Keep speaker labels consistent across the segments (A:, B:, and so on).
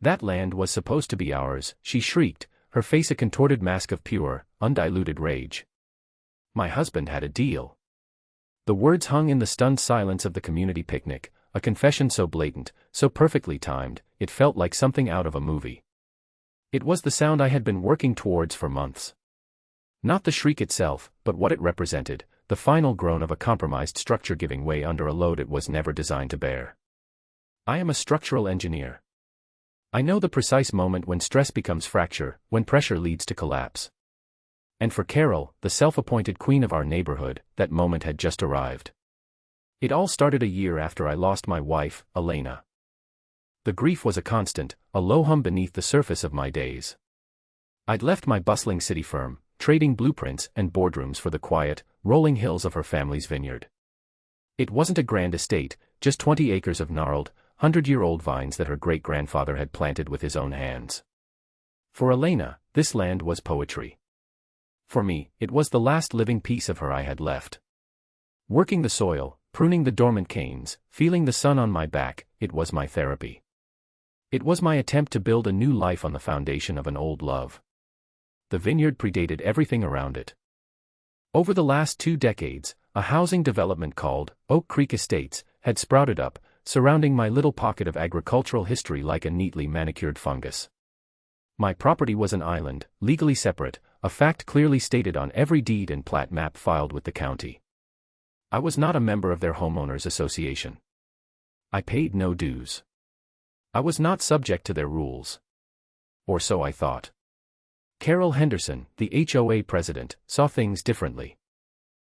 A: That land was supposed to be ours, she shrieked, her face a contorted mask of pure, undiluted rage. My husband had a deal. The words hung in the stunned silence of the community picnic, a confession so blatant, so perfectly timed, it felt like something out of a movie. It was the sound I had been working towards for months. Not the shriek itself, but what it represented, the final groan of a compromised structure giving way under a load it was never designed to bear. I am a structural engineer. I know the precise moment when stress becomes fracture, when pressure leads to collapse. And for Carol, the self-appointed queen of our neighborhood, that moment had just arrived. It all started a year after I lost my wife, Elena. The grief was a constant, a low hum beneath the surface of my days. I'd left my bustling city firm, trading blueprints and boardrooms for the quiet, rolling hills of her family's vineyard. It wasn't a grand estate, just 20 acres of gnarled, 100-year-old vines that her great-grandfather had planted with his own hands. For Elena, this land was poetry. For me, it was the last living piece of her I had left. Working the soil, pruning the dormant canes, feeling the sun on my back, it was my therapy. It was my attempt to build a new life on the foundation of an old love. The vineyard predated everything around it. Over the last 2 decades, a housing development called Oak Creek Estates had sprouted up, surrounding my little pocket of agricultural history like a neatly manicured fungus. My property was an island, legally separate, a fact clearly stated on every deed and plat map filed with the county. I was not a member of their homeowners association. I paid no dues. I was not subject to their rules. Or so I thought. Carol Henderson, the HOA president, saw things differently.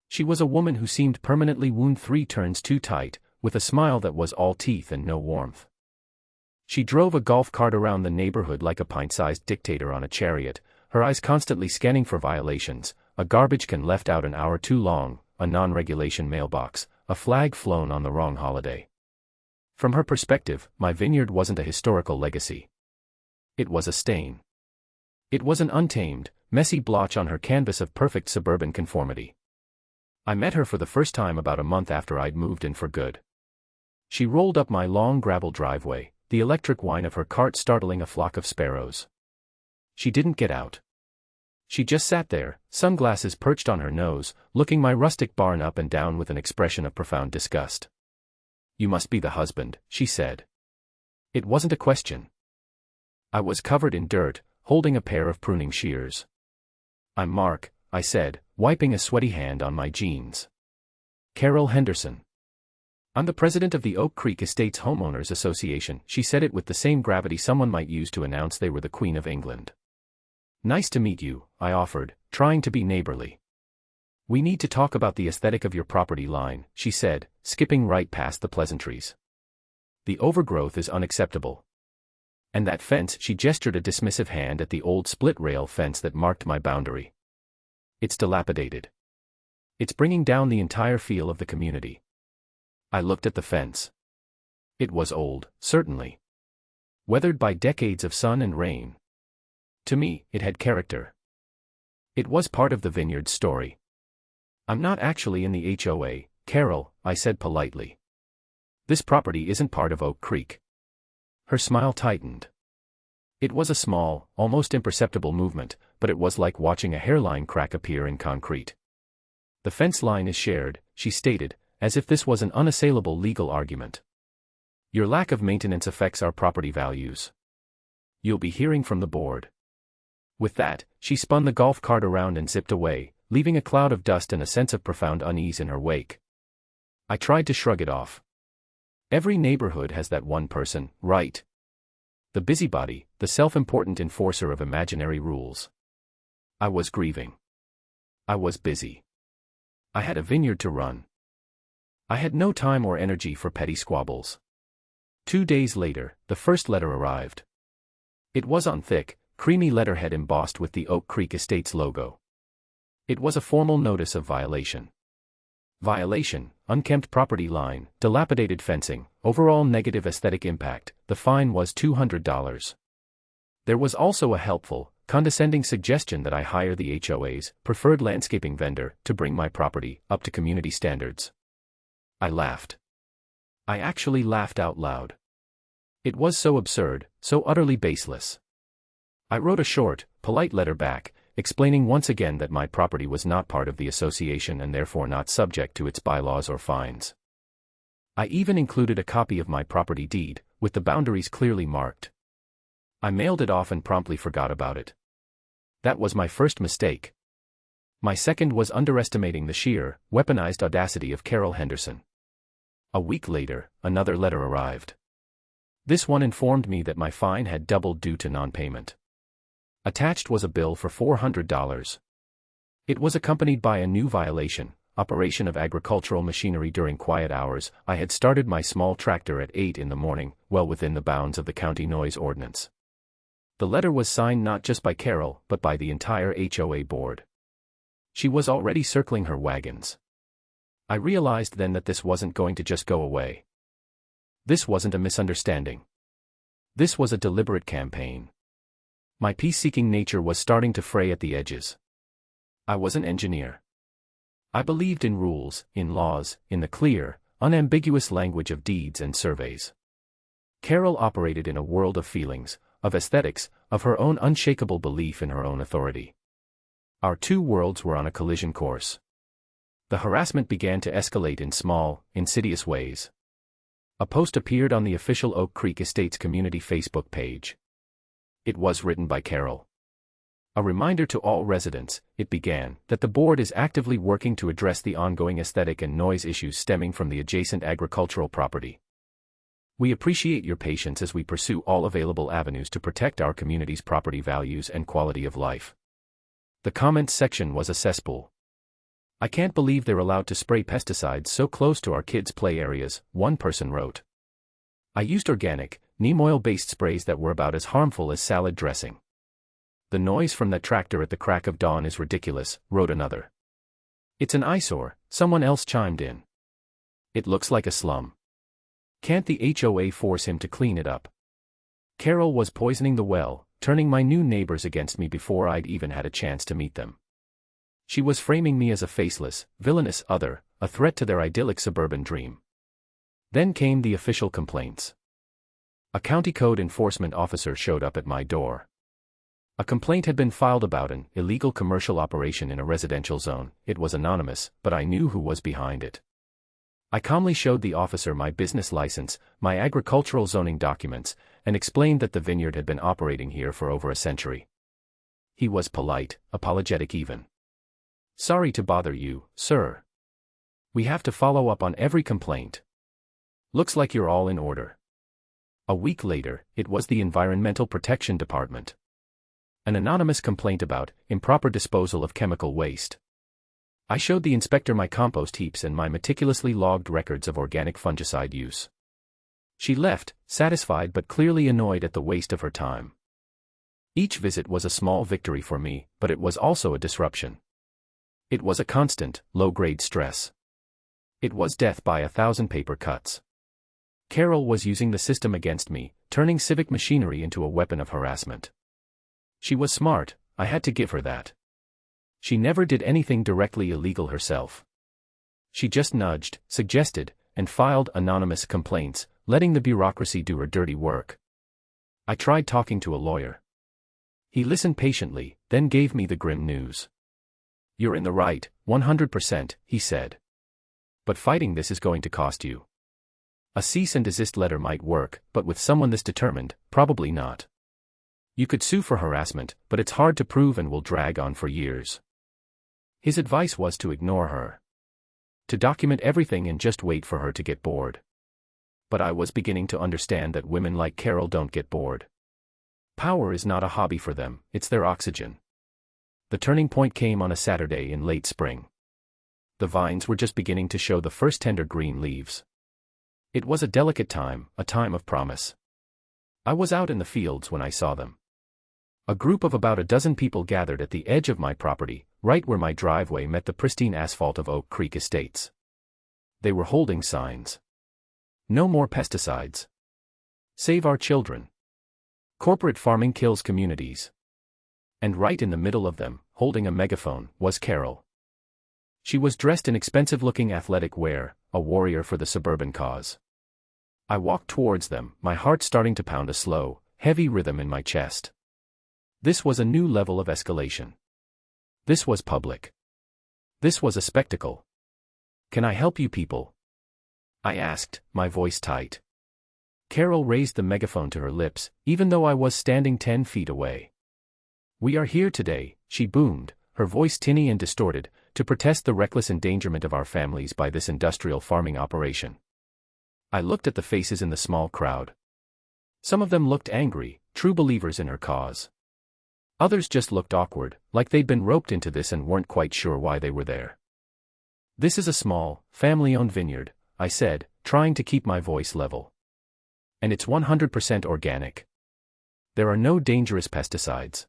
A: She was a woman who seemed permanently wound 3 turns too tight, with a smile that was all teeth and no warmth. She drove a golf cart around the neighborhood like a pint-sized dictator on a chariot, her eyes constantly scanning for violations, a garbage can left out an hour too long, a non-regulation mailbox, a flag flown on the wrong holiday. From her perspective, my vineyard wasn't a historical legacy. It was a stain. It was an untamed, messy blotch on her canvas of perfect suburban conformity. I met her for the first time about a month after I'd moved in for good. She rolled up my long gravel driveway, the electric whine of her cart startling a flock of sparrows. She didn't get out. She just sat there, sunglasses perched on her nose, looking my rustic barn up and down with an expression of profound disgust. "You must be the husband," she said. It wasn't a question. I was covered in dirt, holding a pair of pruning shears. "I'm Mark," I said, wiping a sweaty hand on my jeans. "Carol Henderson. I'm the president of the Oak Creek Estates Homeowners Association," she said it with the same gravity someone might use to announce they were the Queen of England. "Nice to meet you," I offered, trying to be neighborly. "We need to talk about the aesthetic of your property line," she said, skipping right past the pleasantries. "The overgrowth is unacceptable. And that fence," she gestured a dismissive hand at the old split-rail fence that marked my boundary. "It's dilapidated. It's bringing down the entire feel of the community." I looked at the fence. It was old, certainly. Weathered by decades of sun and rain. To me, it had character. It was part of the vineyard's story. "I'm not actually in the HOA, Carol," I said politely. "This property isn't part of Oak Creek." Her smile tightened. It was a small, almost imperceptible movement, but it was like watching a hairline crack appear in concrete. "The fence line is shared," she stated, as if this was an unassailable legal argument. "Your lack of maintenance affects our property values. You'll be hearing from the board." With that, she spun the golf cart around and zipped away, leaving a cloud of dust and a sense of profound unease in her wake. I tried to shrug it off. Every neighborhood has that one person, right? The busybody, the self-important enforcer of imaginary rules. I was grieving. I was busy. I had a vineyard to run. I had no time or energy for petty squabbles. 2 days later, the first letter arrived. It was on thick, creamy letterhead embossed with the Oak Creek Estates logo. It was a formal notice of violation. Violation, unkempt property line, dilapidated fencing, overall negative aesthetic impact. The fine was $200. There was also a helpful, condescending suggestion that I hire the HOA's preferred landscaping vendor to bring my property up to community standards. I laughed. I actually laughed out loud. It was so absurd, so utterly baseless. I wrote a short, polite letter back, explaining once again that my property was not part of the association and therefore not subject to its bylaws or fines. I even included a copy of my property deed, with the boundaries clearly marked. I mailed it off and promptly forgot about it. That was my first mistake. My second was underestimating the sheer, weaponized audacity of Carol Henderson. A week later, another letter arrived. This one informed me that my fine had doubled due to non-payment. Attached was a bill for $400. It was accompanied by a new violation: operation of agricultural machinery during quiet hours. I had started my small tractor at 8 in the morning, well within the bounds of the county noise ordinance. The letter was signed not just by Carol, but by the entire HOA board. She was already circling her wagons. I realized then that this wasn't going to just go away. This wasn't a misunderstanding. This was a deliberate campaign. My peace-seeking nature was starting to fray at the edges. I was an engineer. I believed in rules, in laws, in the clear, unambiguous language of deeds and surveys. Carol operated in a world of feelings, of aesthetics, of her own unshakable belief in her own authority. Our two worlds were on a collision course. The harassment began to escalate in small, insidious ways. A post appeared on the official Oak Creek Estates community Facebook page. It was written by Carol. A reminder to all residents, it began, that the board is actively working to address the ongoing aesthetic and noise issues stemming from the adjacent agricultural property. We appreciate your patience as we pursue all available avenues to protect our community's property values and quality of life. The comments section was a cesspool. I can't believe they're allowed to spray pesticides so close to our kids' play areas, one person wrote. I used organic, neem oil-based sprays that were about as harmful as salad dressing. The noise from that tractor at the crack of dawn is ridiculous, wrote another. It's an eyesore, someone else chimed in. It looks like a slum. Can't the HOA force him to clean it up? Carol was poisoning the well, turning my new neighbors against me before I'd even had a chance to meet them. She was framing me as a faceless, villainous other, a threat to their idyllic suburban dream. Then came the official complaints. A county code enforcement officer showed up at my door. A complaint had been filed about an illegal commercial operation in a residential zone. It was anonymous, but I knew who was behind it. I calmly showed the officer my business license, my agricultural zoning documents, and explained that the vineyard had been operating here for over a century. He was polite, apologetic even. Sorry to bother you, sir. We have to follow up on every complaint. Looks like you're all in order. A week later, it was the Environmental Protection Department. An anonymous complaint about improper disposal of chemical waste. I showed the inspector my compost heaps and my meticulously logged records of organic fungicide use. She left, satisfied but clearly annoyed at the waste of her time. Each visit was a small victory for me, but it was also a disruption. It was a constant, low-grade stress. It was death by 1,000 paper cuts. Carol was using the system against me, turning civic machinery into a weapon of harassment. She was smart, I had to give her that. She never did anything directly illegal herself. She just nudged, suggested, and filed anonymous complaints, letting the bureaucracy do her dirty work. I tried talking to a lawyer. He listened patiently, then gave me the grim news. You're in the right, 100%, he said. But fighting this is going to cost you. A cease and desist letter might work, but with someone this determined, probably not. You could sue for harassment, but it's hard to prove and will drag on for years. His advice was to ignore her. To document everything and just wait for her to get bored. But I was beginning to understand that women like Carol don't get bored. Power is not a hobby for them, it's their oxygen. The turning point came on a Saturday in late spring. The vines were just beginning to show the first tender green leaves. It was a delicate time, a time of promise. I was out in the fields when I saw them. A group of about a dozen people gathered at the edge of my property, right where my driveway met the pristine asphalt of Oak Creek Estates. They were holding signs. No more pesticides. Save our children. Corporate farming kills communities. And right in the middle of them, holding a megaphone, was Carol. She was dressed in expensive-looking athletic wear, a warrior for the suburban cause. I walked towards them, my heart starting to pound a slow, heavy rhythm in my chest. This was a new level of escalation. This was public. This was a spectacle. "Can I help you people?" I asked, my voice tight. Carol raised the megaphone to her lips, even though I was standing 10 feet away. "We are here today," she boomed, her voice tinny and distorted, "to protest the reckless endangerment of our families by this industrial farming operation." I looked at the faces in the small crowd. Some of them looked angry, true believers in her cause. Others just looked awkward, like they'd been roped into this and weren't quite sure why they were there. "This is a small, family-owned vineyard," I said, trying to keep my voice level. "And it's 100% organic. There are no dangerous pesticides."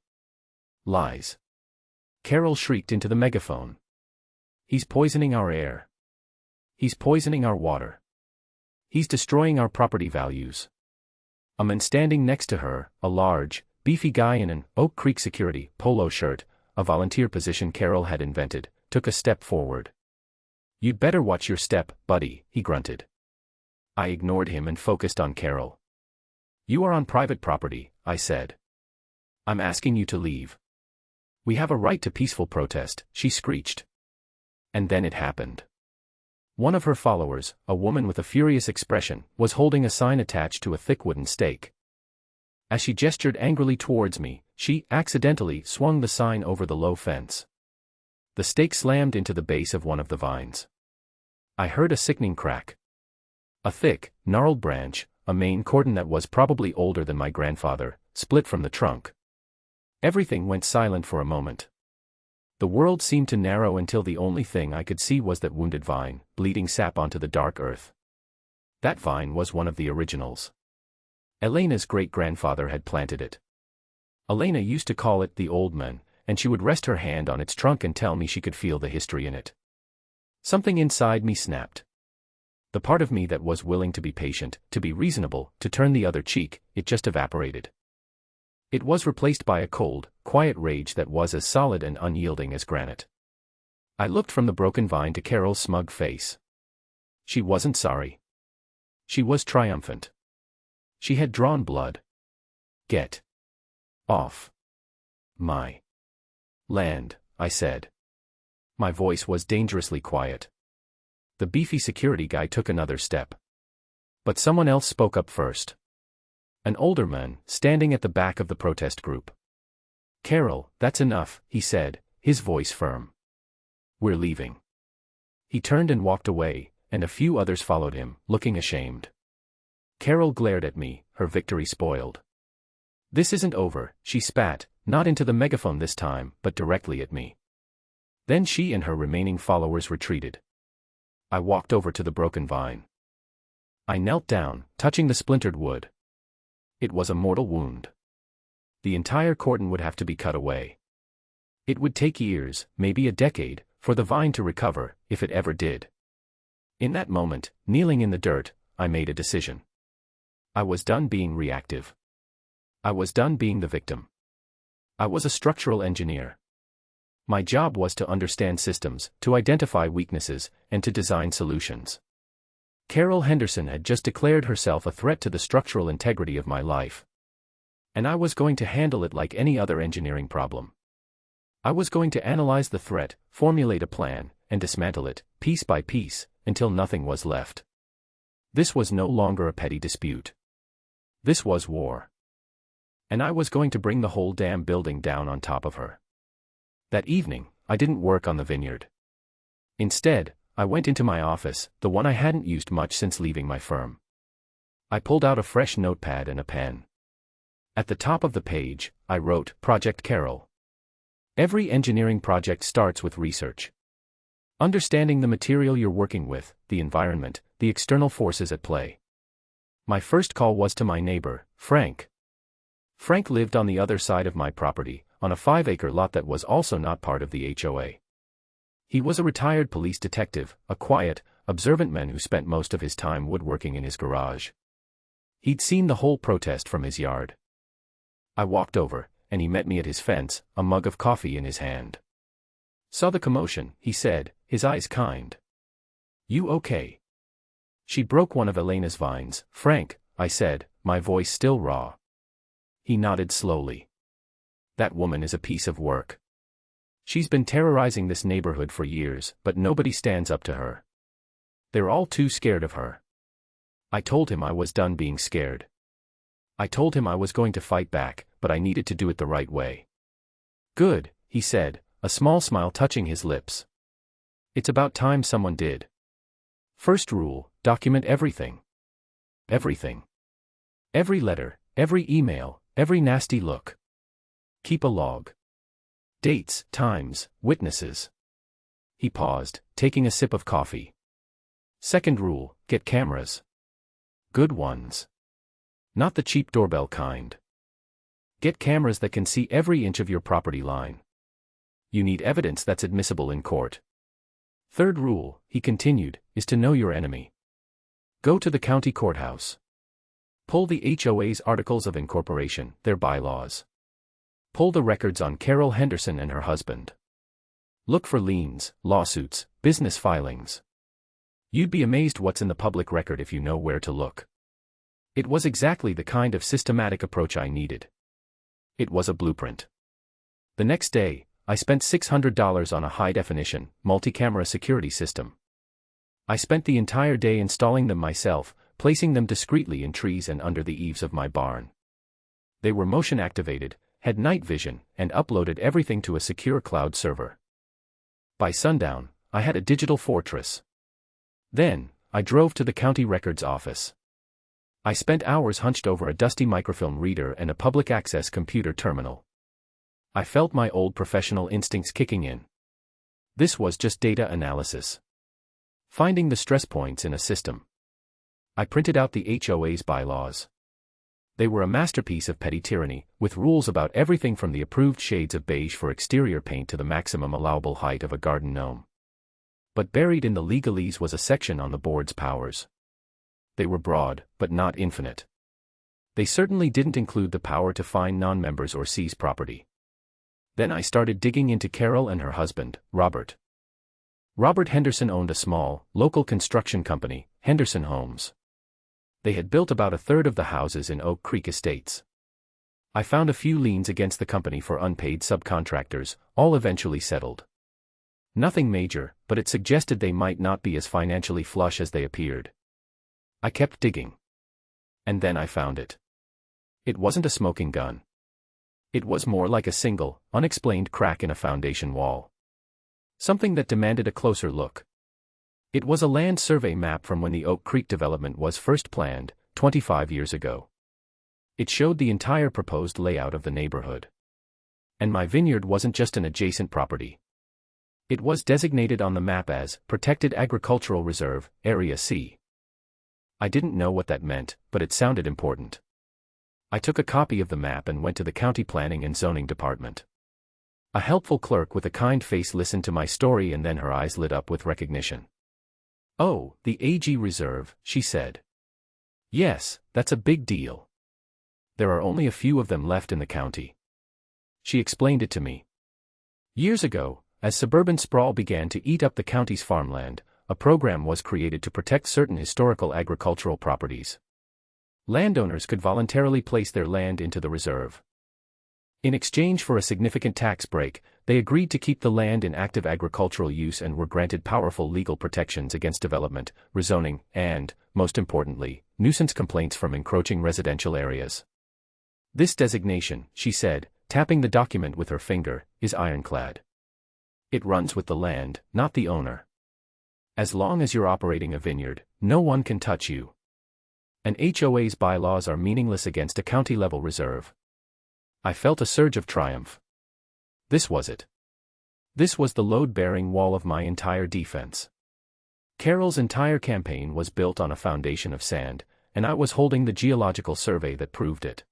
A: "Lies!" Carol shrieked into the megaphone. "He's poisoning our air. He's poisoning our water. He's destroying our property values." A man standing next to her, a large, beefy guy in an Oak Creek security polo shirt, a volunteer position Carol had invented, took a step forward. "You'd better watch your step, buddy," he grunted. I ignored him and focused on Carol. "You are on private property," I said. "I'm asking you to leave." "We have a right to peaceful protest," she screeched. And then it happened. One of her followers, a woman with a furious expression, was holding a sign attached to a thick wooden stake. As she gestured angrily towards me, she accidentally swung the sign over the low fence. The stake slammed into the base of one of the vines. I heard a sickening crack. A thick, gnarled branch, a main cordon that was probably older than my grandfather, split from the trunk. Everything went silent for a moment. The world seemed to narrow until the only thing I could see was that wounded vine, bleeding sap onto the dark earth. That vine was one of the originals. Elena's great-grandfather had planted it. Elena used to call it the old man, and she would rest her hand on its trunk and tell me she could feel the history in it. Something inside me snapped. The part of me that was willing to be patient, to be reasonable, to turn the other cheek, it just evaporated. It was replaced by a cold, quiet rage that was as solid and unyielding as granite. I looked from the broken vine to Carol's smug face. She wasn't sorry. She was triumphant. She had drawn blood. "Get off my land," I said. My voice was dangerously quiet. The beefy security guy took another step. But someone else spoke up first. An older man, standing at the back of the protest group. "Carol, that's enough," he said, his voice firm. "We're leaving." He turned and walked away, and a few others followed him, looking ashamed. Carol glared at me, her victory spoiled. "This isn't over," she spat, not into the megaphone this time, but directly at me. Then she and her remaining followers retreated. I walked over to the broken vine. I knelt down, touching the splintered wood. It was a mortal wound. The entire cordon would have to be cut away. It would take years, maybe a decade, for the vine to recover, if it ever did. In that moment, kneeling in the dirt, I made a decision. I was done being reactive. I was done being the victim. I was a structural engineer. My job was to understand systems, to identify weaknesses, and to design solutions. Carol Henderson had just declared herself a threat to the structural integrity of my life. And I was going to handle it like any other engineering problem. I was going to analyze the threat, formulate a plan, and dismantle it, piece by piece, until nothing was left. This was no longer a petty dispute. This was war. And I was going to bring the whole damn building down on top of her. That evening, I didn't work on the vineyard. Instead, I went into my office, the one I hadn't used much since leaving my firm. I pulled out a fresh notepad and a pen. At the top of the page, I wrote, "Project Carol." Every engineering project starts with research. Understanding the material you're working with, the environment, the external forces at play. My first call was to my neighbor, Frank. Frank lived on the other side of my property, on a 5-acre lot that was also not part of the HOA. He was a retired police detective, a quiet, observant man who spent most of his time woodworking in his garage. He'd seen the whole protest from his yard. I walked over, and he met me at his fence, a mug of coffee in his hand. "Saw the commotion," he said, his eyes kind. "You okay?" She broke one of Elena's vines. Frank, I said, my voice still raw. He nodded slowly. That woman is a piece of work. She's been terrorizing this neighborhood for years, but nobody stands up to her. They're all too scared of her. I told him I was done being scared. I told him I was going to fight back, but I needed to do it the right way. Good, he said, a small smile touching his lips. It's about time someone did. First rule, document everything. Everything. Every letter, every email, every nasty look. Keep a log. Dates, times, witnesses. He paused, taking a sip of coffee. Second rule, get cameras. Good ones. Not the cheap doorbell kind. Get cameras that can see every inch of your property line. You need evidence that's admissible in court. Third rule, he continued, is to know your enemy. Go to the county courthouse. Pull the HOA's articles of incorporation, their bylaws. Pull the records on Carol Henderson and her husband. Look for liens, lawsuits, business filings. You'd be amazed what's in the public record if you know where to look. It was exactly the kind of systematic approach I needed. It was a blueprint. The next day, I spent $600 on a high-definition, multi-camera security system. I spent the entire day installing them myself, placing them discreetly in trees and under the eaves of my barn. They were motion-activated, had night vision, and uploaded everything to a secure cloud server. By sundown, I had a digital fortress. Then, I drove to the county records office. I spent hours hunched over a dusty microfilm reader and a public access computer terminal. I felt my old professional instincts kicking in. This was just data analysis. Finding the stress points in a system. I printed out the HOA's bylaws. They were a masterpiece of petty tyranny, with rules about everything from the approved shades of beige for exterior paint to the maximum allowable height of a garden gnome. But buried in the legalese was a section on the board's powers. They were broad, but not infinite. They certainly didn't include the power to fine non-members or seize property. Then I started digging into Carol and her husband, Robert. Robert Henderson owned a small, local construction company, Henderson Homes. They had built about a third of the houses in Oak Creek Estates. I found a few liens against the company for unpaid subcontractors, all eventually settled. Nothing major, but it suggested they might not be as financially flush as they appeared. I kept digging. And then I found it. It wasn't a smoking gun. It was more like a single, unexplained crack in a foundation wall. Something that demanded a closer look. It was a land survey map from when the Oak Creek development was first planned, 25 years ago. It showed the entire proposed layout of the neighborhood. And my vineyard wasn't just an adjacent property. It was designated on the map as Protected Agricultural Reserve, Area C. I didn't know what that meant, but it sounded important. I took a copy of the map and went to the county planning and zoning department. A helpful clerk with a kind face listened to my story and then her eyes lit up with recognition. "Oh, the AG Reserve," she said. "Yes, that's a big deal. There are only a few of them left in the county." She explained it to me. Years ago, as suburban sprawl began to eat up the county's farmland, a program was created to protect certain historical agricultural properties. Landowners could voluntarily place their land into the reserve. In exchange for a significant tax break, they agreed to keep the land in active agricultural use and were granted powerful legal protections against development, rezoning, and, most importantly, nuisance complaints from encroaching residential areas. This designation, she said, tapping the document with her finger, is ironclad. It runs with the land, not the owner. As long as you're operating a vineyard, no one can touch you. An HOA's bylaws are meaningless against a county-level reserve. I felt a surge of triumph. This was it. This was the load-bearing wall of my entire defense. Carol's entire campaign was built on a foundation of sand, and I was holding the geological survey that proved it.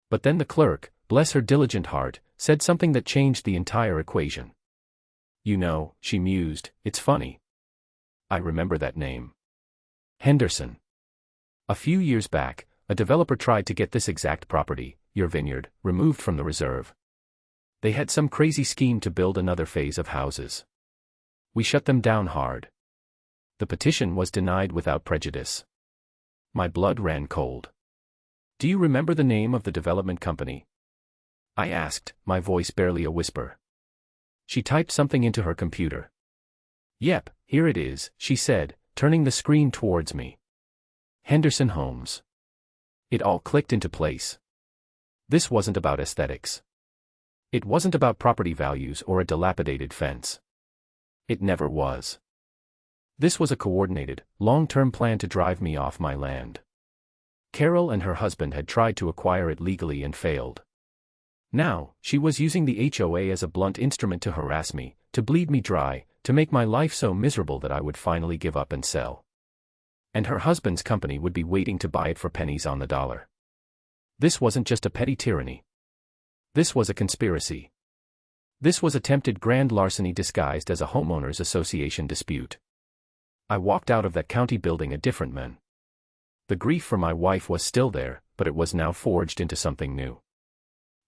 A: But then the clerk, bless her diligent heart, said something that changed the entire equation. "You know," she mused, "it's funny. I remember that name. Henderson. A few years back, a developer tried to get this exact property, your vineyard, removed from the reserve. They had some crazy scheme to build another phase of houses. We shut them down hard. The petition was denied without prejudice. My blood ran cold. "Do you remember the name of the development company?" I asked, my voice barely a whisper. She typed something into her computer. "Yep, here it is," she said, turning the screen towards me. "Henderson Homes." It all clicked into place. This wasn't about aesthetics. It wasn't about property values or a dilapidated fence. It never was. This was a coordinated, long-term plan to drive me off my land. Carol and her husband had tried to acquire it legally and failed. Now, she was using the HOA as a blunt instrument to harass me, to bleed me dry, to make my life so miserable that I would finally give up and sell. And her husband's company would be waiting to buy it for pennies on the dollar. This wasn't just a petty tyranny. This was a conspiracy. This was attempted grand larceny disguised as a homeowners association dispute. I walked out of that county building a different man. The grief for my wife was still there, but it was now forged into something new.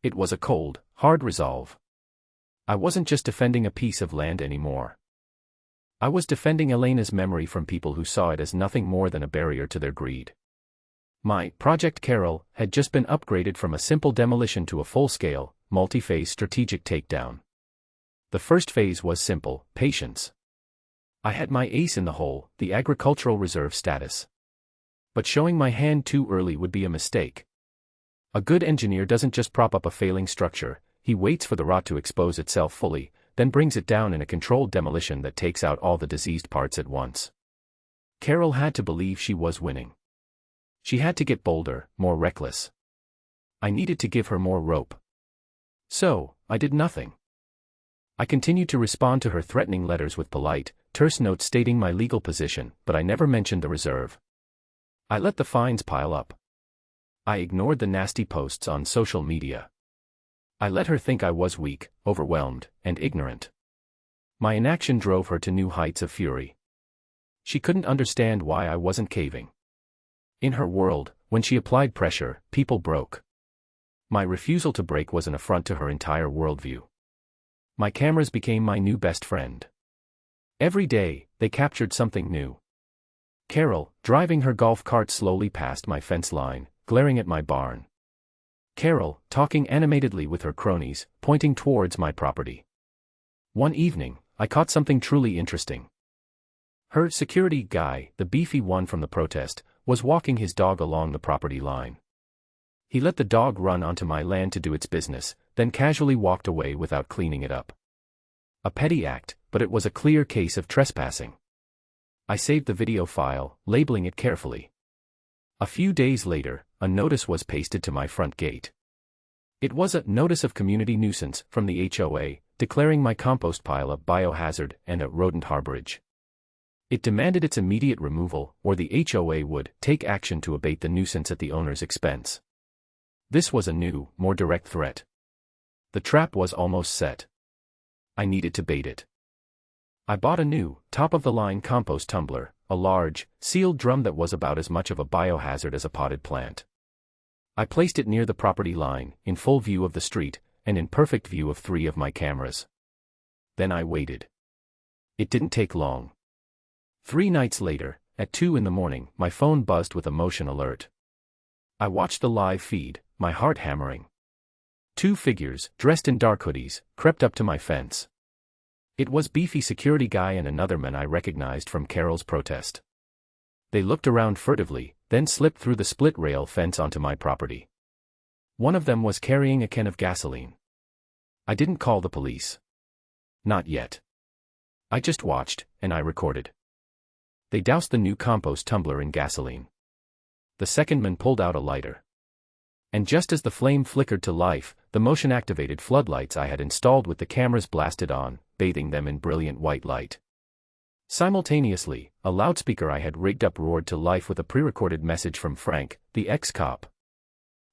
A: It was a cold, hard resolve. I wasn't just defending a piece of land anymore. I was defending Elena's memory from people who saw it as nothing more than a barrier to their greed. My Project Carol had just been upgraded from a simple demolition to a full-scale, multi-phase strategic takedown. The first phase was simple: patience. I had my ace in the hole, the agricultural reserve status. But showing my hand too early would be a mistake. A good engineer doesn't just prop up a failing structure, he waits for the rot to expose itself fully, then brings it down in a controlled demolition that takes out all the diseased parts at once. Carol had to believe she was winning. She had to get bolder, more reckless. I needed to give her more rope. So, I did nothing. I continued to respond to her threatening letters with polite, terse notes stating my legal position, but I never mentioned the reserve. I let the fines pile up. I ignored the nasty posts on social media. I let her think I was weak, overwhelmed, and ignorant. My inaction drove her to new heights of fury. She couldn't understand why I wasn't caving. In her world, when she applied pressure, people broke. My refusal to break was an affront to her entire worldview. My cameras became my new best friend. Every day, they captured something new. Carol, driving her golf cart slowly past my fence line, glaring at my barn. Carol, talking animatedly with her cronies, pointing towards my property. One evening, I caught something truly interesting. Her security guy, the beefy one from the protest, was walking his dog along the property line. He let the dog run onto my land to do its business, then casually walked away without cleaning it up. A petty act, but it was a clear case of trespassing. I saved the video file, labeling it carefully. A few days later, a notice was pasted to my front gate. It was a notice of community nuisance from the HOA, declaring my compost pile a biohazard and a rodent harborage. It demanded its immediate removal, or the HOA would take action to abate the nuisance at the owner's expense. This was a new, more direct threat. The trap was almost set. I needed to bait it. I bought a new, top-of-the-line compost tumbler, a large, sealed drum that was about as much of a biohazard as a potted plant. I placed it near the property line, in full view of the street, and in perfect view of 3 of my cameras. Then I waited. It didn't take long. 3 nights later, at 2 in the morning, my phone buzzed with a motion alert. I watched the live feed, my heart hammering. 2 figures, dressed in dark hoodies, crept up to my fence. It was beefy security guy and another man I recognized from Carol's protest. They looked around furtively, then slipped through the split rail fence onto my property. One of them was carrying a can of gasoline. I didn't call the police. Not yet. I just watched, and I recorded. They doused the new compost tumbler in gasoline. The second man pulled out a lighter. And just as the flame flickered to life, the motion-activated floodlights I had installed with the cameras blasted on, bathing them in brilliant white light. Simultaneously, a loudspeaker I had rigged up roared to life with a pre-recorded message from Frank, the ex-cop.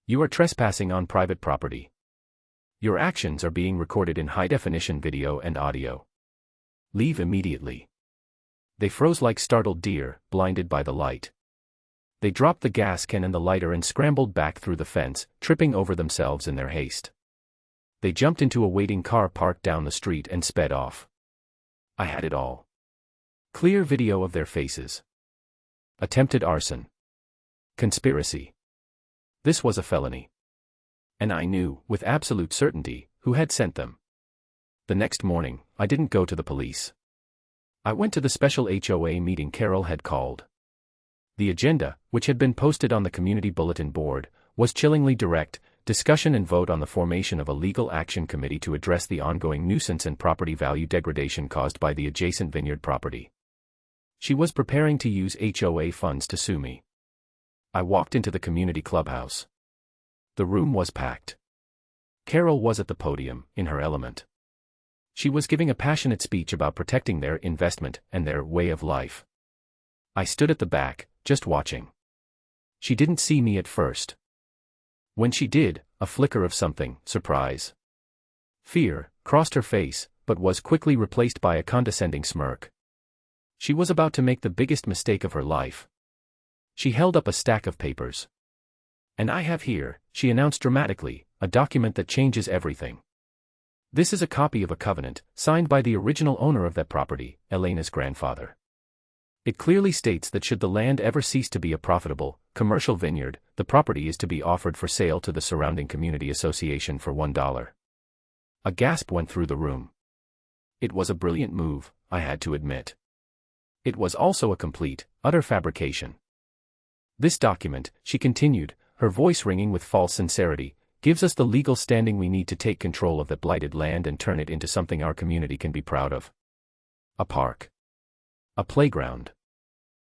A: "You are trespassing on private property. Your actions are being recorded in high-definition video and audio. Leave immediately." They froze like startled deer, blinded by the light. They dropped the gas can and the lighter and scrambled back through the fence, tripping over themselves in their haste. They jumped into a waiting car parked down the street and sped off. I had it all. Clear video of their faces. Attempted arson. Conspiracy. This was a felony. And I knew, with absolute certainty, who had sent them. The next morning, I didn't go to the police. I went to the special HOA meeting Carol had called. The agenda, which had been posted on the community bulletin board, was chillingly direct: discussion and vote on the formation of a legal action committee to address the ongoing nuisance and property value degradation caused by the adjacent Vineyard property. She was preparing to use HOA funds to sue me. I walked into the community clubhouse. The room was packed. Carol was at the podium, in her element. She was giving a passionate speech about protecting their investment and their way of life. I stood at the back, just watching. She didn't see me at first. When she did, a flicker of something, surprise, fear, crossed her face, but was quickly replaced by a condescending smirk. She was about to make the biggest mistake of her life. She held up a stack of papers. "And I have here," she announced dramatically, "a document that changes everything. This is a copy of a covenant, signed by the original owner of that property, Elena's grandfather. It clearly states that should the land ever cease to be a profitable, commercial vineyard, the property is to be offered for sale to the surrounding community association for $1. A gasp went through the room. It was a brilliant move, I had to admit. It was also a complete, utter fabrication. This document, she continued, her voice ringing with false sincerity, gives us the legal standing we need to take control of that blighted land and turn it into something our community can be proud of. A park. A playground.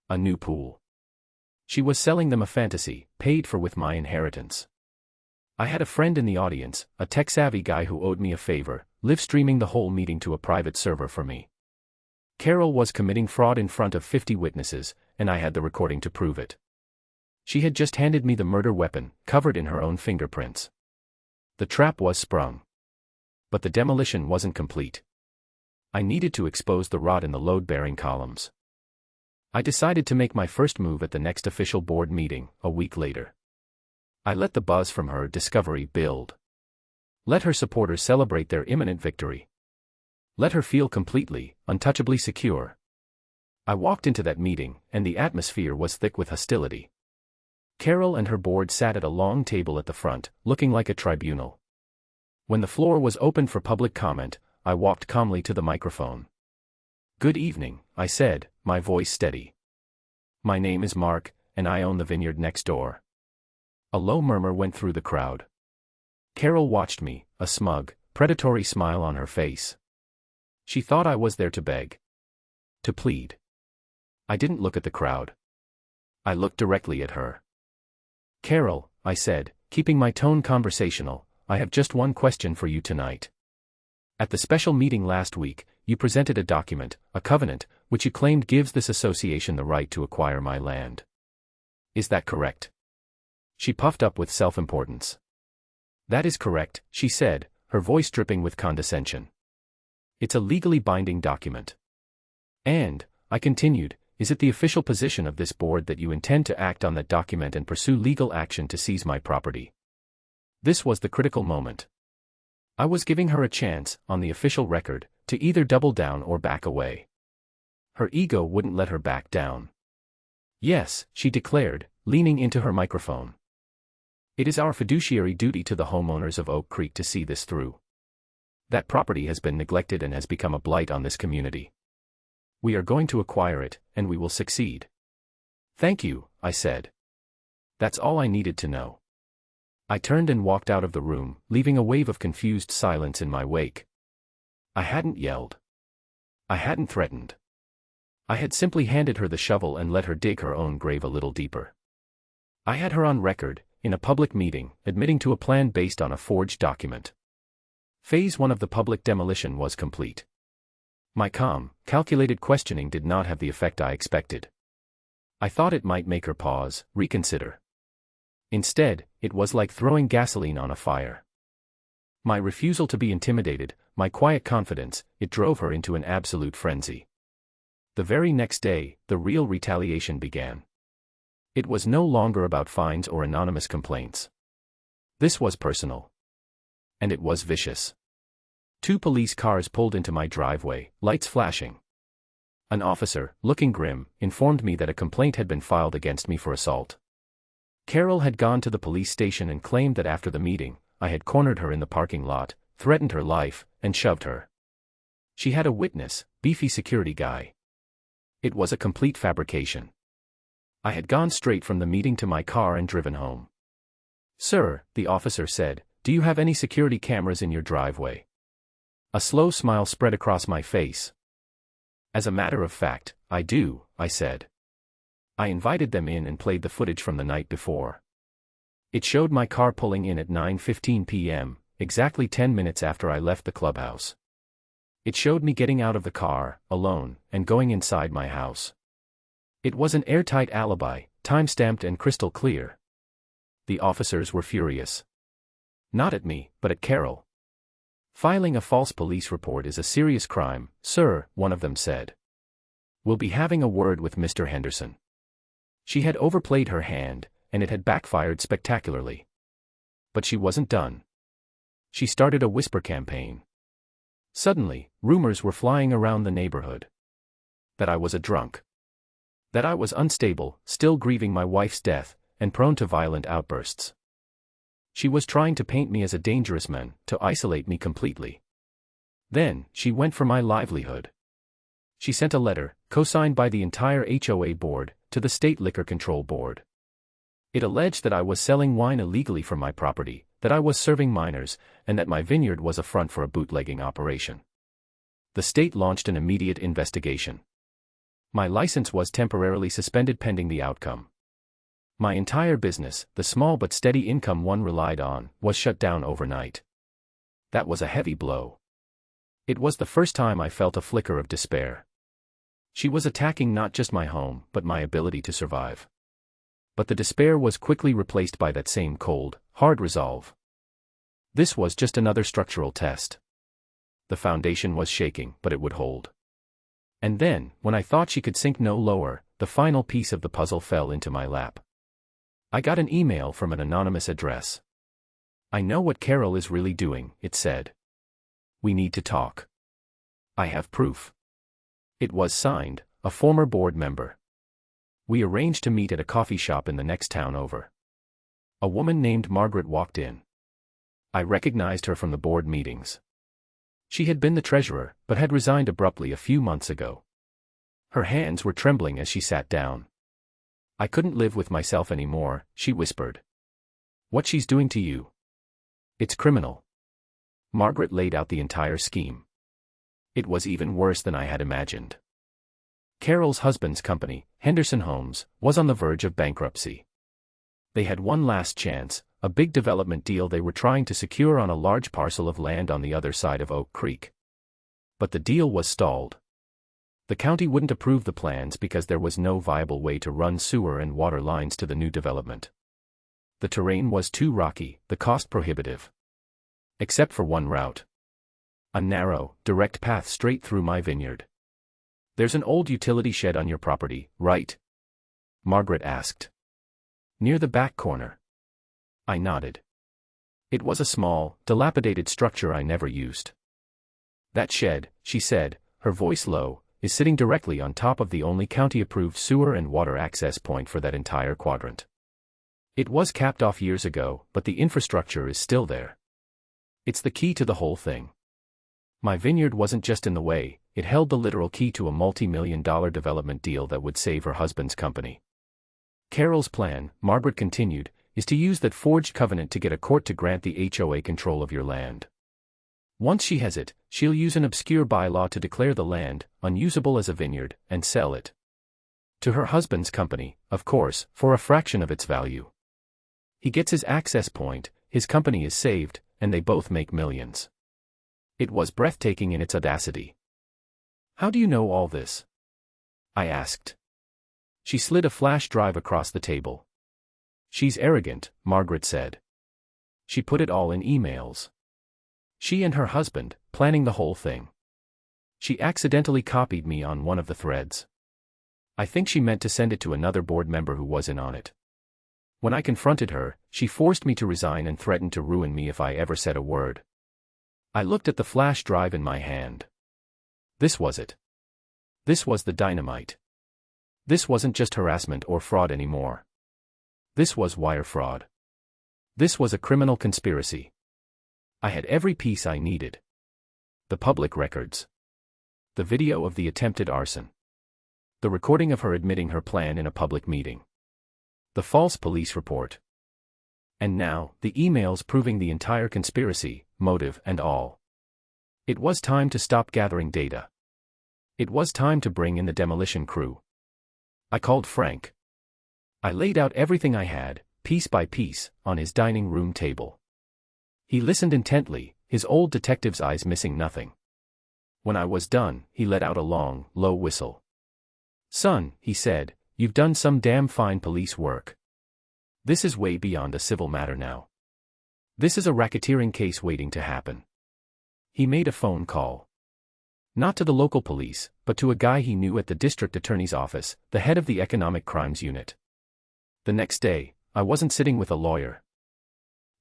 A: A new pool. She was selling them a fantasy, paid for with my inheritance. I had a friend in the audience, a tech-savvy guy who owed me a favor, live-streaming the whole meeting to a private server for me. Carol was committing fraud in front of 50 witnesses, and I had the recording to prove it. She had just handed me the murder weapon, covered in her own fingerprints. The trap was sprung. But the demolition wasn't complete. I needed to expose the rot in the load-bearing columns. I decided to make my first move at the next official board meeting, a week later. I let the buzz from her discovery build. Let her supporters celebrate their imminent victory. Let her feel completely, untouchably secure. I walked into that meeting, and the atmosphere was thick with hostility. Carol and her board sat at a long table at the front, looking like a tribunal. When the floor was opened for public comment, I walked calmly to the microphone. "Good evening," I said, my voice steady. "My name is Mark, and I own the vineyard next door." A low murmur went through the crowd. Carol watched me, a smug, predatory smile on her face. She thought I was there to beg. To plead. I didn't look at the crowd. I looked directly at her. "Carol," I said, keeping my tone conversational, "I have just one question for you tonight. At the special meeting last week, you presented a document, a covenant, which you claimed gives this association the right to acquire my land. Is that correct?" She puffed up with self-importance. "That is correct," she said, her voice dripping with condescension. "It's a legally binding document. And," I continued, "is it the official position of this board that you intend to act on that document and pursue legal action to seize my property?" This was the critical moment. I was giving her a chance, on the official record, to either double down or back away. Her ego wouldn't let her back down. "Yes," she declared, leaning into her microphone. "It is our fiduciary duty to the homeowners of Oak Creek to see this through. That property has been neglected and has become a blight on this community. We are going to acquire it, and we will succeed." "Thank you," I said. That's all I needed to know. I turned and walked out of the room, leaving a wave of confused silence in my wake. I hadn't yelled. I hadn't threatened. I had simply handed her the shovel and let her dig her own grave a little deeper. I had her on record, in a public meeting, admitting to a plan based on a forged document. Phase 1 of the public demolition was complete. My calm, calculated questioning did not have the effect I expected. I thought it might make her pause, reconsider. Instead, it was like throwing gasoline on a fire. My refusal to be intimidated, my quiet confidence, it drove her into an absolute frenzy. The very next day, the real retaliation began. It was no longer about fines or anonymous complaints. This was personal. And it was vicious. 2 police cars pulled into my driveway, lights flashing. An officer, looking grim, informed me that a complaint had been filed against me for assault. Carol had gone to the police station and claimed that after the meeting, I had cornered her in the parking lot, threatened her life, and shoved her. She had a witness, beefy security guy. It was a complete fabrication. I had gone straight from the meeting to my car and driven home. "Sir," the officer said, "do you have any security cameras in your driveway?" A slow smile spread across my face. "As a matter of fact, I do," I said. I invited them in and played the footage from the night before. It showed my car pulling in at 9:15 p.m., exactly 10 minutes after I left the clubhouse. It showed me getting out of the car, alone, and going inside my house. It was an airtight alibi, time-stamped and crystal clear. The officers were furious. Not at me, but at Carol. "Filing a false police report is a serious crime, sir," one of them said. "We'll be having a word with Mr. Henderson." She had overplayed her hand, and it had backfired spectacularly. But she wasn't done. She started a whisper campaign. Suddenly, rumors were flying around the neighborhood. That I was a drunk. That I was unstable, still grieving my wife's death, and prone to violent outbursts. She was trying to paint me as a dangerous man, to isolate me completely. Then, she went for my livelihood. She sent a letter, co-signed by the entire HOA board, to the State Liquor Control Board. It alleged that I was selling wine illegally from my property, that I was serving minors, and that my vineyard was a front for a bootlegging operation. The state launched an immediate investigation. My license was temporarily suspended pending the outcome. My entire business, the small but steady income one relied on, was shut down overnight. That was a heavy blow. It was the first time I felt a flicker of despair. She was attacking not just my home, but my ability to survive. But the despair was quickly replaced by that same cold, hard resolve. This was just another structural test. The foundation was shaking, but it would hold. And then, when I thought she could sink no lower, the final piece of the puzzle fell into my lap. I got an email from an anonymous address. "I know what Carol is really doing," it said. "We need to talk. I have proof." It was signed, a former board member. We arranged to meet at a coffee shop in the next town over. A woman named Margaret walked in. I recognized her from the board meetings. She had been the treasurer, but had resigned abruptly a few months ago. Her hands were trembling as she sat down. "I couldn't live with myself anymore," she whispered. "What she's doing to you. It's criminal." Margaret laid out the entire scheme. It was even worse than I had imagined. Carol's husband's company, Henderson Homes, was on the verge of bankruptcy. They had one last chance, a big development deal they were trying to secure on a large parcel of land on the other side of Oak Creek. But the deal was stalled. The county wouldn't approve the plans because there was no viable way to run sewer and water lines to the new development. The terrain was too rocky, the cost prohibitive. Except for one route. A narrow, direct path straight through my vineyard. "There's an old utility shed on your property, right?" Margaret asked. "Near the back corner." I nodded. It was a small, dilapidated structure I never used. "That shed," she said, her voice low, "is sitting directly on top of the only county-approved sewer and water access point for that entire quadrant. It was capped off years ago, but the infrastructure is still there. It's the key to the whole thing. My vineyard wasn't just in the way, it held the literal key to a multi-million-dollar development deal that would save her husband's company. Carol's plan," Margaret continued, "is to use that forged covenant to get a court to grant the HOA control of your land. Once she has it, she'll use an obscure bylaw to declare the land unusable as a vineyard, and sell it. To her husband's company, of course, for a fraction of its value. He gets his access point, his company is saved, and they both make millions." It was breathtaking in its audacity. "How do you know all this?" I asked. She slid a flash drive across the table. "She's arrogant," Margaret said. "She put it all in emails. She and her husband, planning the whole thing. She accidentally copied me on one of the threads. I think she meant to send it to another board member who was in on it. When I confronted her, she forced me to resign and threatened to ruin me if I ever said a word." I looked at the flash drive in my hand. This was it. This was the dynamite. This wasn't just harassment or fraud anymore. This was wire fraud. This was a criminal conspiracy. I had every piece I needed. The public records. The video of the attempted arson. The recording of her admitting her plan in a public meeting. The false police report. And now, the emails proving the entire conspiracy, motive and all. It was time to stop gathering data. It was time to bring in the demolition crew. I called Frank. I laid out everything I had, piece by piece, on his dining room table. He listened intently, his old detective's eyes missing nothing. When I was done, he let out a long, low whistle. "Son," he said, "you've done some damn fine police work. This is way beyond a civil matter now. This is a racketeering case waiting to happen." He made a phone call. Not to the local police, but to a guy he knew at the district attorney's office, the head of the economic crimes unit. The next day, I wasn't sitting with a lawyer.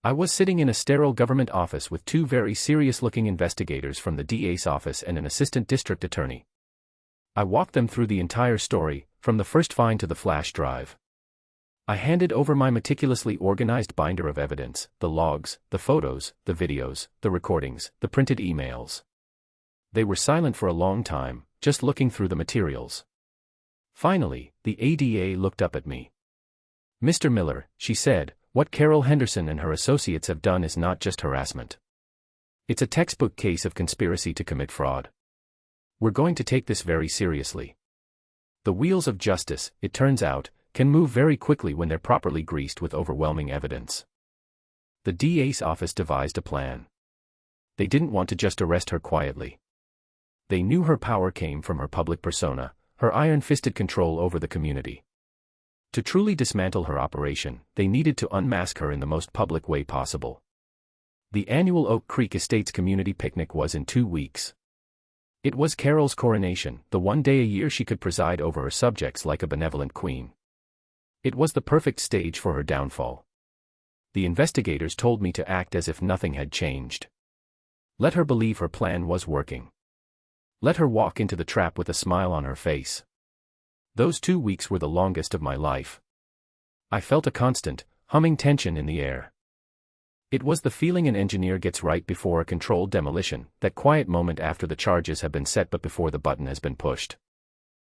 A: I was sitting in a sterile government office with two very serious-looking investigators from the DA's office and an assistant district attorney. I walked them through the entire story, from the first find to the flash drive. I handed over my meticulously organized binder of evidence, the logs, the photos, the videos, the recordings, the printed emails. They were silent for a long time, just looking through the materials. Finally, the ADA looked up at me. "Mr. Miller," she said, "what Carol Henderson and her associates have done is not just harassment. It's a textbook case of conspiracy to commit fraud. We're going to take this very seriously. The wheels of justice, it turns out, can move very quickly when they're properly greased with overwhelming evidence." The DA's office devised a plan. They didn't want to just arrest her quietly. They knew her power came from her public persona, her iron-fisted control over the community. To truly dismantle her operation, they needed to unmask her in the most public way possible. The annual Oak Creek Estates community picnic was in 2 weeks. It was Carol's coronation, the one day a year she could preside over her subjects like a benevolent queen. It was the perfect stage for her downfall. The investigators told me to act as if nothing had changed. Let her believe her plan was working. Let her walk into the trap with a smile on her face. Those 2 weeks were the longest of my life. I felt a constant, humming tension in the air. It was the feeling an engineer gets right before a controlled demolition, that quiet moment after the charges have been set but before the button has been pushed.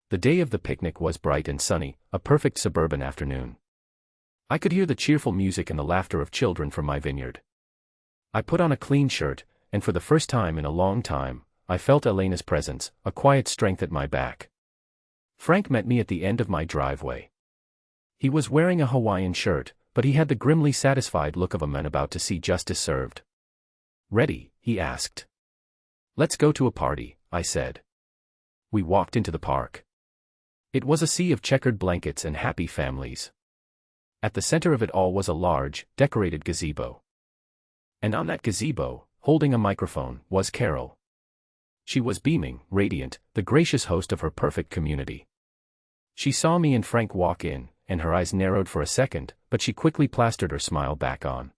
A: The day of the picnic was bright and sunny, a perfect suburban afternoon. I could hear the cheerful music and the laughter of children from my vineyard. I put on a clean shirt, and for the first time in a long time, I felt Elena's presence, a quiet strength at my back. Frank met me at the end of my driveway. He was wearing a Hawaiian shirt, but he had the grimly satisfied look of a man about to see justice served. "Ready?" he asked. "Let's go to a party," I said. We walked into the park. It was a sea of checkered blankets and happy families. At the center of it all was a large, decorated gazebo. And on that gazebo, holding a microphone, was Carol. She was beaming, radiant, the gracious host of her perfect community. She saw me and Frank walk in, and her eyes narrowed for a second, but she quickly plastered her smile back on.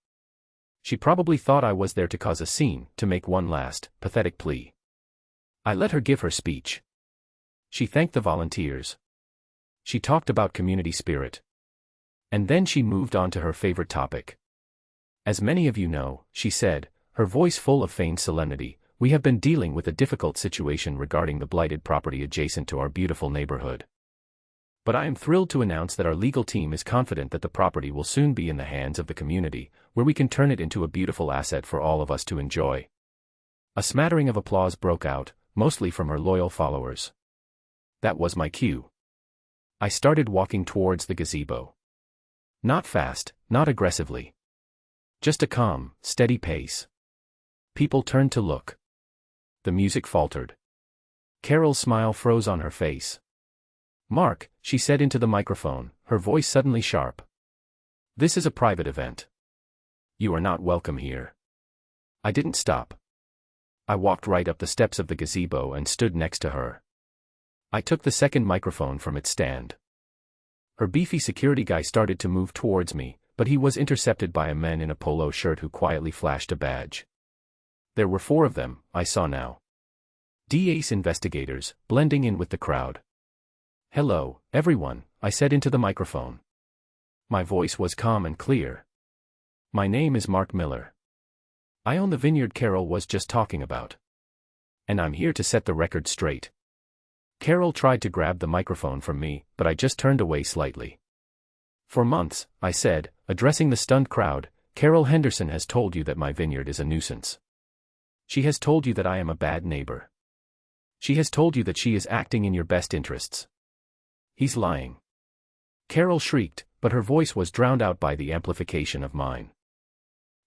A: She probably thought I was there to cause a scene, to make one last, pathetic plea. I let her give her speech. She thanked the volunteers. She talked about community spirit. And then she moved on to her favorite topic. "As many of you know," she said, her voice full of feigned solemnity, "we have been dealing with a difficult situation regarding the blighted property adjacent to our beautiful neighborhood. But I am thrilled to announce that our legal team is confident that the property will soon be in the hands of the community, where we can turn it into a beautiful asset for all of us to enjoy." A smattering of applause broke out, mostly from her loyal followers. That was my cue. I started walking towards the gazebo. Not fast, not aggressively. Just a calm, steady pace. People turned to look. The music faltered. Carol's smile froze on her face. "Mark," she said into the microphone, her voice suddenly sharp. "This is a private event. You are not welcome here." I didn't stop. I walked right up the steps of the gazebo and stood next to her. I took the second microphone from its stand. Her beefy security guy started to move towards me, but he was intercepted by a man in a polo shirt who quietly flashed a badge. There were 4 of them, I saw now. DACE investigators, blending in with the crowd. "Hello, everyone," I said into the microphone. My voice was calm and clear. "My name is Mark Miller. I own the vineyard Carol was just talking about. And I'm here to set the record straight." Carol tried to grab the microphone from me, but I just turned away slightly. "For months," I said, addressing the stunned crowd, "Carol Henderson has told you that my vineyard is a nuisance. She has told you that I am a bad neighbor. She has told you that she is acting in your best interests. He's lying." Carol shrieked, but her voice was drowned out by the amplification of mine.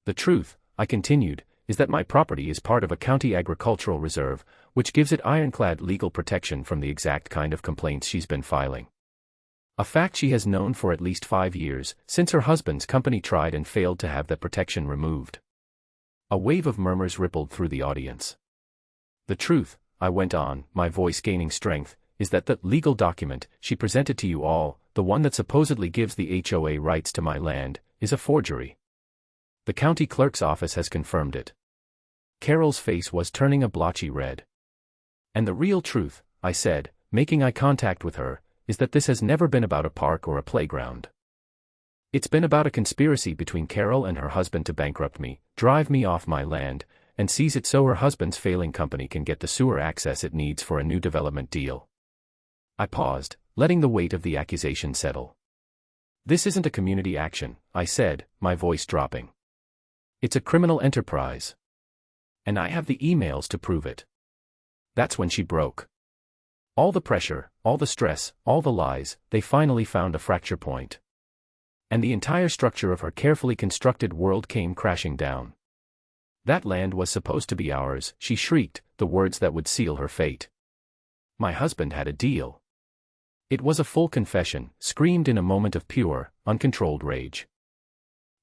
A: "The truth," I continued, "is that my property is part of a county agricultural reserve, which gives it ironclad legal protection from the exact kind of complaints she's been filing. A fact she has known for at least 5 years, since her husband's company tried and failed to have that protection removed." A wave of murmurs rippled through the audience. "The truth," I went on, my voice gaining strength, "is that the legal document she presented to you all, the one that supposedly gives the HOA rights to my land, is a forgery. The county clerk's office has confirmed it." Carol's face was turning a blotchy red. "And the real truth," I said, making eye contact with her, "is that this has never been about a park or a playground. It's been about a conspiracy between Carol and her husband to bankrupt me, drive me off my land, and seize it so her husband's failing company can get the sewer access it needs for a new development deal." I paused, letting the weight of the accusation settle. "This isn't a community action," I said, my voice dropping. "It's a criminal enterprise. And I have the emails to prove it." That's when she broke. All the pressure, all the stress, all the lies, they finally found a fracture point. And the entire structure of her carefully constructed world came crashing down. "That land was supposed to be ours," she shrieked, the words that would seal her fate. "My husband had a deal." It was a full confession, screamed in a moment of pure, uncontrolled rage.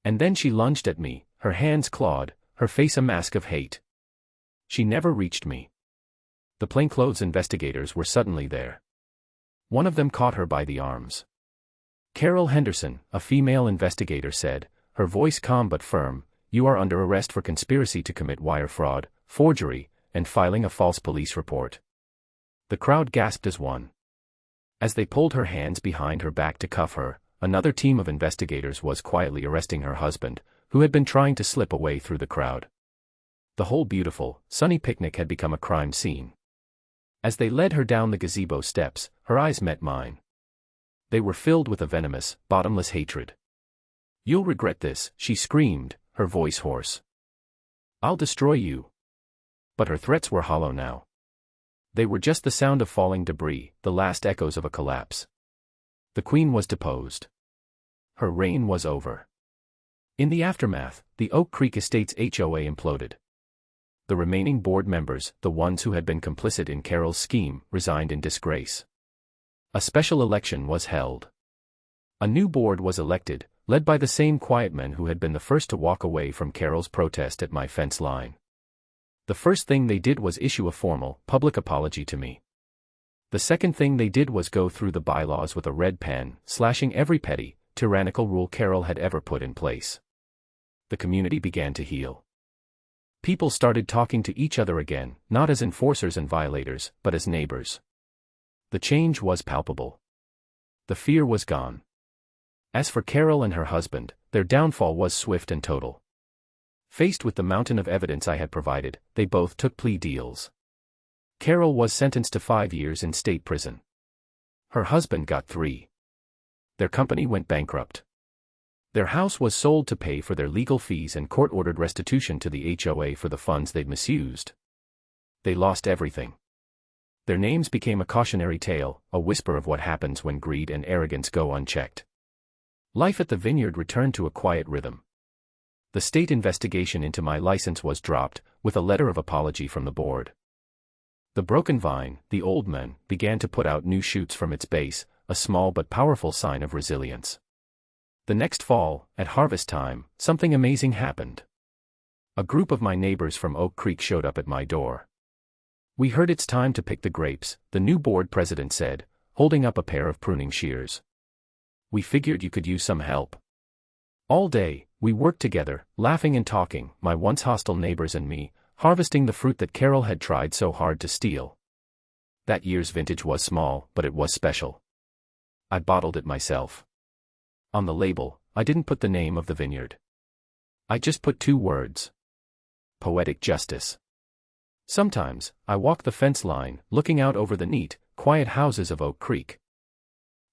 A: And then she lunged at me, her hands clawed, her face a mask of hate. She never reached me. The plainclothes investigators were suddenly there. One of them caught her by the arms. "Carol Henderson," a female investigator said, her voice calm but firm, "you are under arrest for conspiracy to commit wire fraud, forgery, and filing a false police report." The crowd gasped as one. As they pulled her hands behind her back to cuff her, another team of investigators was quietly arresting her husband, who had been trying to slip away through the crowd. The whole beautiful, sunny picnic had become a crime scene. As they led her down the gazebo steps, her eyes met mine. They were filled with a venomous, bottomless hatred. "You'll regret this," she screamed, her voice hoarse. "I'll destroy you." But her threats were hollow now. They were just the sound of falling debris, the last echoes of a collapse. The Queen was deposed. Her reign was over. In the aftermath, the Oak Creek Estates HOA imploded. The remaining board members, the ones who had been complicit in Carol's scheme, resigned in disgrace. A special election was held. A new board was elected, led by the same quiet men who had been the first to walk away from Carol's protest at my fence line. The first thing they did was issue a formal, public apology to me. The second thing they did was go through the bylaws with a red pen, slashing every petty, tyrannical rule Carol had ever put in place. The community began to heal. People started talking to each other again, not as enforcers and violators, but as neighbors. The change was palpable. The fear was gone. As for Carol and her husband, their downfall was swift and total. Faced with the mountain of evidence I had provided, they both took plea deals. Carol was sentenced to 5 years in state prison. Her husband got 3. Their company went bankrupt. Their house was sold to pay for their legal fees and court-ordered restitution to the HOA for the funds they'd misused. They lost everything. Their names became a cautionary tale, a whisper of what happens when greed and arrogance go unchecked. Life at the Vineyard returned to a quiet rhythm. The state investigation into my license was dropped, with a letter of apology from the board. The broken vine, the old man, began to put out new shoots from its base, a small but powerful sign of resilience. The next fall, at harvest time, something amazing happened. A group of my neighbors from Oak Creek showed up at my door. "We heard it's time to pick the grapes," the new board president said, holding up a pair of pruning shears. "We figured you could use some help." All day, we worked together, laughing and talking, my once hostile neighbors and me, harvesting the fruit that Carol had tried so hard to steal. That year's vintage was small, but it was special. I bottled it myself. On the label, I didn't put the name of the vineyard. I just put 2 words. Poetic justice. Sometimes, I walk the fence line, looking out over the neat, quiet houses of Oak Creek.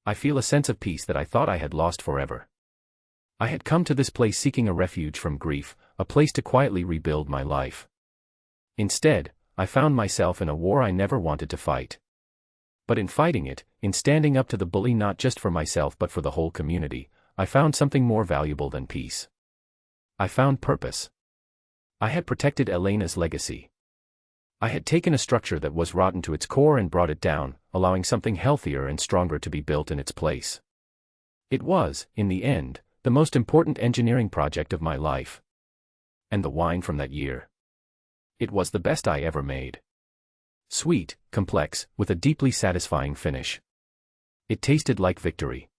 A: I feel a sense of peace that I thought I had lost forever. I had come to this place seeking a refuge from grief, a place to quietly rebuild my life. Instead, I found myself in a war I never wanted to fight. But in fighting it, in standing up to the bully not just for myself but for the whole community, I found something more valuable than peace. I found purpose. I had protected Elena's legacy. I had taken a structure that was rotten to its core and brought it down, allowing something healthier and stronger to be built in its place. It was, in the end, the most important engineering project of my life. And the wine from that year. It was the best I ever made. Sweet, complex, with a deeply satisfying finish. It tasted like victory.